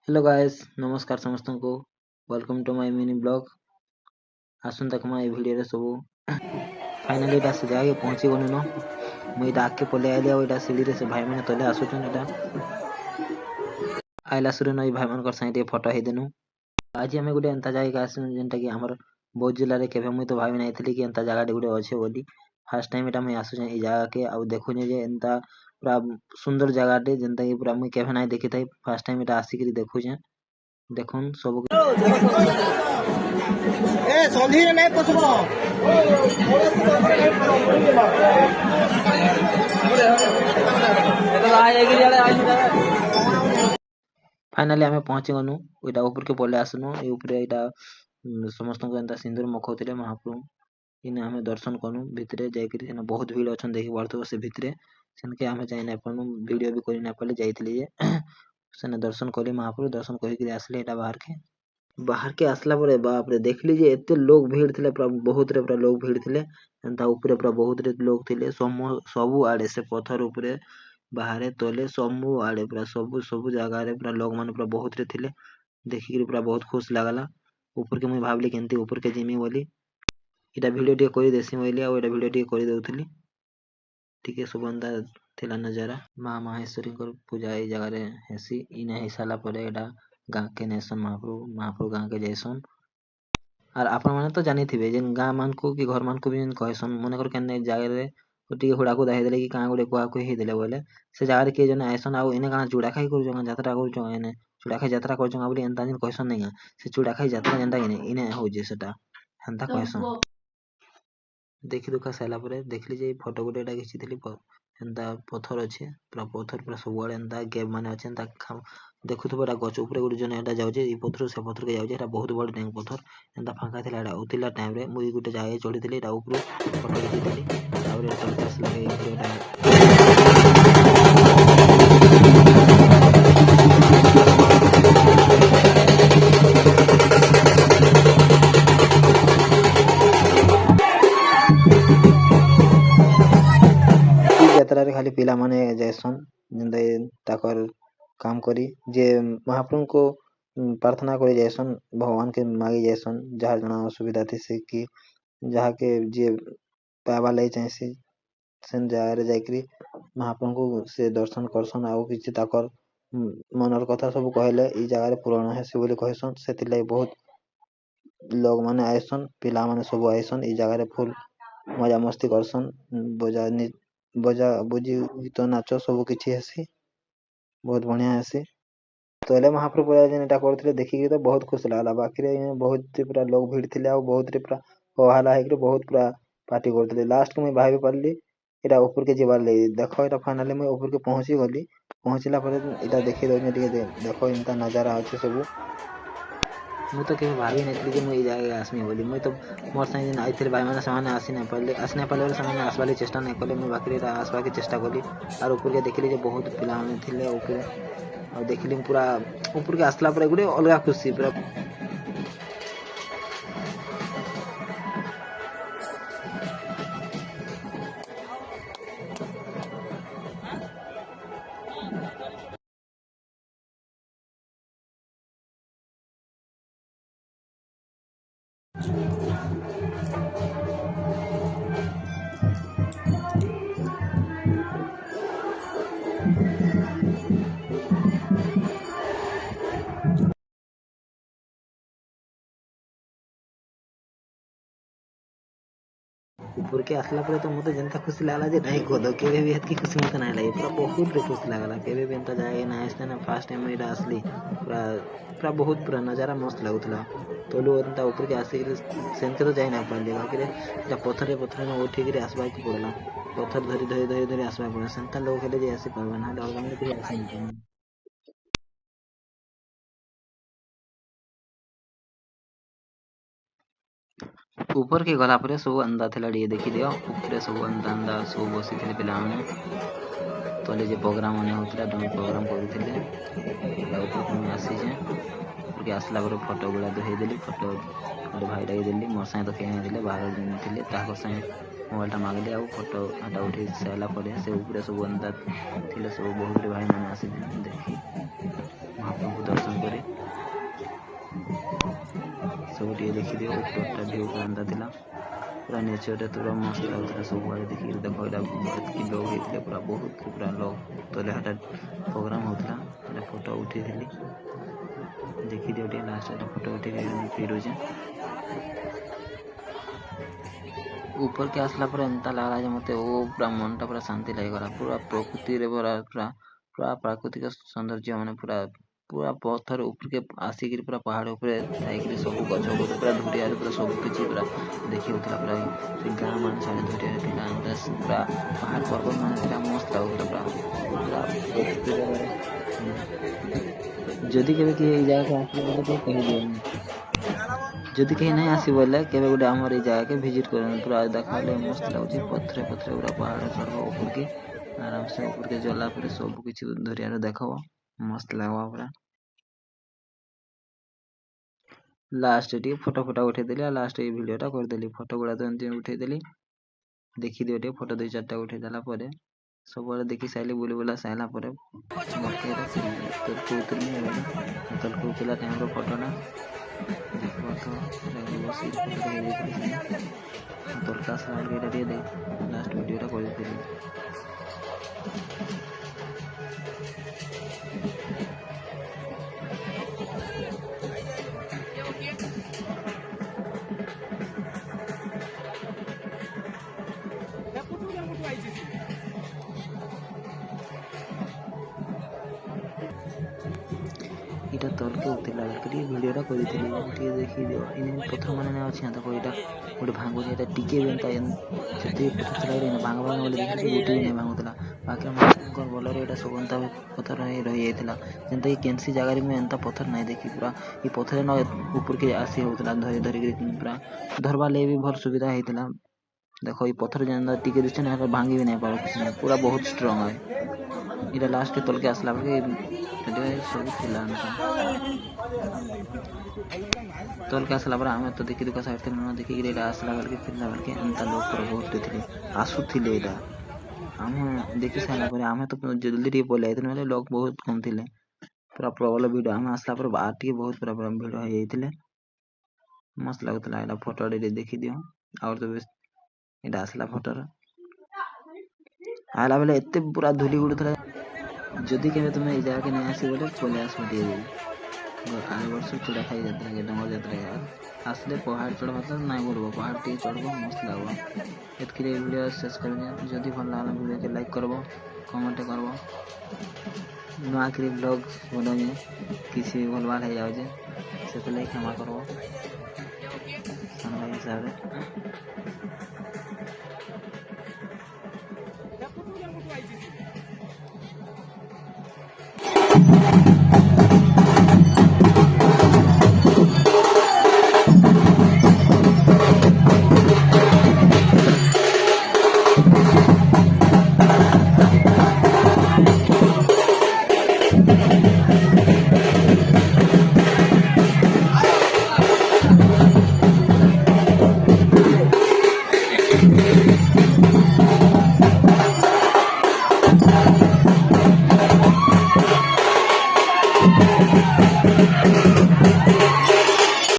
Hello guys, नमस्कार समस्त को। Welcome to my mini blog. आसन तक मैं वीडियो सब फाइनली एटा से जाके पहुंची गनु न। मुई एटा आके पले आइली आ एटा सीढ़ी रे से भाई माने तले आसुचन। एटा आइला सुरे नई भाई मान कर साइड फोटो हे देनु। आज हमें गुटे एंता जायगा आसनु जेंटा कि हमर बौद्ध जिल्ला रे केबे मुई तो भाबी नाइथिली कि एंता जागा गुटे अच्छे बोली। फर्स्ट टाइम एटा मुई आसुचन ई जागा के आ देखुनी जे एंता पूरा सुंदर जगाटे जेंता कि पूरा मुई केबे नाइ देखि थाई। फर्स्ट टाइम एटा आसिकरी देखुचे। देखुन सब ए संधिरे नहीं पसबो फाइनाली आमे पहुंची गनु। ओइटा ऊपर के पले आसनु। ए ऊपर एटा समस्त को एंता सिंदूर मखौतिले महाप्रभु। इने आमे दर्शन कनु। भितरे जायकरी एना बहुत भीड़ अछन देखि पड़तो से भितरे। सेनके आमे जाय ना पनु। वीडियो भी करि ना पले जाइतली जे सेने दर्शन करी महाप्रभु। दर्शन करि के आसले एटा बाहर के आसला परे बाप रे देखली जे एते लोग भीड़ थिले। पूरा बहुत रे पूरा लोग भीड़ थिले। एंता ऊपर पूरा बहुत रे लोग थिले। सबु आड़े से पत्थर ऊपरे बाहरे तले सबु आड़े पूरा सबु जगह रे पूरा लोग माने पूरा बहुत रे थिले। देखि पूरा बहुत खुश लागला। ऊपर के मुई भाबली केनती ऊपर के जिमी बोली। एटा वीडियो टे करि देसी मोइली आ एटा वीडियो टे करि दउथली। ठीक है सुबंधा थिला नजारा। माँ माहेश्वरी को पूजा ए जगह रे हेसी। इने हे साला परे एटा गाँ के नेसन महाप्रभु गाँ के जैसन। और आपण माने तो जानी थिबे जेन गाँ मान को कि घर मान को भी कहसन मने कर केने जागे रे टिके हुड़ा को दाहि देले कि कां गुडे कुआ को हे देले बोले से जागा रे के जने आइसन आ इने काना चूड़ा खाई कर जंगा यात्रा कर जंगा इने चूड़ा खाई यात्रा कर जंगा बोली एंता जिन कहसन नहीं से चूड़ा खाई यात्रा जेंता इने इने हो जे सेटा हेंता कहसन। देखि दुखा साला परे देखली जे फोटो गुटे एटा खिचिथिली एंता पत्थर अच्छे पूरा पत्थर पूरा सबुआड़े एंता गेब माने अच्छे एंता देखुथबो एटा गछ ऊपर गुटे जने एटा जाउचे ई पत्थर से पत्थर के जाउचे एटा बहुत बड़ डेंग पत्थर एंता फांका थिला एटा उतिला टाइम रे मुई गुटे जागे चढ़ीथिली एटा ऊपर फोटो खिचिथिली ताପରେ तलके आसला के एटा यात्रा रे खाली पिला माने जैसन जिंदे ताकर काम करी जे महाप्रभु को प्रार्थना करे जैसन भगवान के मांगे जैसन जहाँ जना असुविधा थी से कि जहाँ के जे पावा लई चाहिए सेन जगह रे जाकरी महाप्रभु को से दर्शन करसन आउ किछि ताकर मनर कथा सब कहले ई जगह रे पूर्ण है से बोली कहसन सेति बहुत लोग माने आइसन पिला माने सब आइसन ई जगह रे फुल मजा मस्ती करसन बजा बुझी गीत नाच सब किछि हेसी बहुत बढ़िया हेसी। तो एले महाप्रभु जेन एटा करथिले देखि तो बहुत खुश लागला। बाकी रे बहुत पूरा लोग भीड़ थिले आ बहुत रे पूरा होहाला हेकरे बहुत पूरा पार्टी करथिले। लास्ट को मैं भाबी पारली एटा ऊपर के जेबार ले देखो एटा फाइनली मैं ऊपर के पहुंची गली। पहुंचला परे एटा देखि दो टिके देखो इनता नजारा अछि सब। मुई तो केबे भाबी नथली जे मुई जागे आसमी बोली। मुई तो मोर संगे जेन आइथिले भाई माने ସେମାନେ आसी नै पाले ସେମାନେ आसबाली चेष्टा नै कले। मुई बाकी रे आसबा के चेष्टा कली और ऊपर के देखली जे बहुत पिला माने थिले ऊपर और देखली पूरा ऊपर के आसला परे गुटे अलगा खुशी पूरा। ऊपर के आसला परे तो मते जनता खुशी लागला जे नहीं कोदो केबे भी हतकी खुशी मते नहीं लगे पूरा बहुत रे खुशी लागला। केबे भी एंता जाए ना आसते ना फर्स्ट टाइम एटा असली पूरा पूरा बहुत पूरा नजारा मस्त लागुतला। तोलु एंता ऊपर के आसी सेन के तो जाई ना पाले बाकी रे एटा पत्थर में उठी के आसबा के पड़ला। पत्थर धरी आसबा पड़ला सेंता लोग हेले जे आसी पाबा ना और गने के आसी नहीं। ऊपर के गला परे सब अंदा थिला डी देखि दियो ऊपर सब अंदा सब बसी थिले पिला माने तले जे प्रोग्राम माने होतला डमी प्रोग्राम करूथिले ऊपर को आसी जे ऊपर आसला पर फोटो गुला दे देली फोटो और भाई डाई देली मोर साथ तो केने दिले बाहर थिले ताको साथ मोबाइल टा मांगले आ फोटो आटा उठी साला परे से ऊपर सब अंदा थिले सब बहुत भाई माने आसी देखि महाप्रभु दर्शन करे टे देखिदियो ऊपरटा व्यू केनता थिला पूरा नेचर रे पूरा मस्त लगुला सब आड़े देखि देखो एटा एतकी लोग हेतिले पूरा बहुत पूरा लोग तले हटा प्रोग्राम होतला एटा फोटो उठेइथिली देखिदियो टे लास्ट एटा फोटो उठे के फिरुजे ऊपर के आसला पर एंता लागला जे मते ओ पूरा मनटा पूरा शांति लागला पूरा प्रकृति रे पूरा प्राकृतिक सौंदर्य माने पूरा पूरा पत्थर ऊपर के आसिक पूरा पहाड़ ऊपर जाइक सब गछ पूरा धुरिया पूरा सब किछि पूरा देखि होतला पूरा से गाँ मान सारे धुरिया पिला पूरा पहाड़ पर्वत माने पूरा मस्त लागला पूरा जदि केबे कि ए जगह के आसी बोले तो कहि दियो जदि कहीं नहीं आसी बोले केबे गोटे हमर ए जगह के विजिट करन पूरा देखाले मस्त लागुछि पत्थर पत्थर पूरा पहाड़ चढ़बो ऊपर के आराम से ऊपर के जला पूरा सब किछि धुरिया रे देखबो मस्त लागबो पूरा लास्ट टी फोटो उठे देली लास्ट ए वीडियोटा कर देली फोटो गुडा तो एंती उठे देली देखि दियो टे फोटो 2-4टा उठे देला परे सब वाला देखि साइले बुली बुला साइला परे बाकी तो कोतल नहीं है तल को पिला टाइम रो फोटो ना देखो तो बसी फोटो दे तल का स्लाइड के दे दे लास्ट वीडियोटा कर देली इटा तल के उठेला करी वीडियोटा कर देली टी देखि दियो इन पत्थर माने ना अछि त कोइटा गोटे भांगो एटा टिके बेनता जति पत्थर चलाई रे भांगबा बोले देखि गोटे नै भांगुतला बाकी हम बोलर एटा सुगंता पत्थर रही जाइतला जंता केनसी जगह रे में एंता पत्थर नै देखि पूरा ई पत्थर न ऊपर के आसी होतला धरी धरी के पूरा धरबा ले भी भल सुविधा हेतला देखो ई पत्थर जंदा टिके दिछ ना भांगी भी नै पारो पूरा बहुत स्ट्रांग है इटा लास्ट के तल के आसला के सब थिला तल के आसला पर हमें तो देखि दुका साइड थे न देखि रे आसला के फिरला के अंता लोग पर बहुत थिले आसु थिले एटा हम देखि साला पर हमें तो जल्दी रे बोले इतने वाले लोग बहुत कम थिले पूरा प्रबल वीडियो हम आसला पर बात के बहुत पूरा वीडियो है जाइतिले मस्त लागतला एटा फोटो रे देखि दियो और तो एटा आसला फोटो आला बेले एते पूरा धूली उड़थला जदि केबे तुम ए जगह के नहीं आसी बोले पले आस दिए आए वर्ष चूड़ा खाई जाता है डंगर जाता है यार आसले पहाड़ चढ़वा तो नहीं बोलबो पहाड़ टी चढ़बो मस्त लागबो एतके वीडियो शेष करबे जदि भल लागला वीडियो के लाइक करबो कमेंट करबो नुआ के ब्लॉग बनाए किसी भी भलवाल है जाओ जे से लाइक क्षमा करबो सन हिसाब रे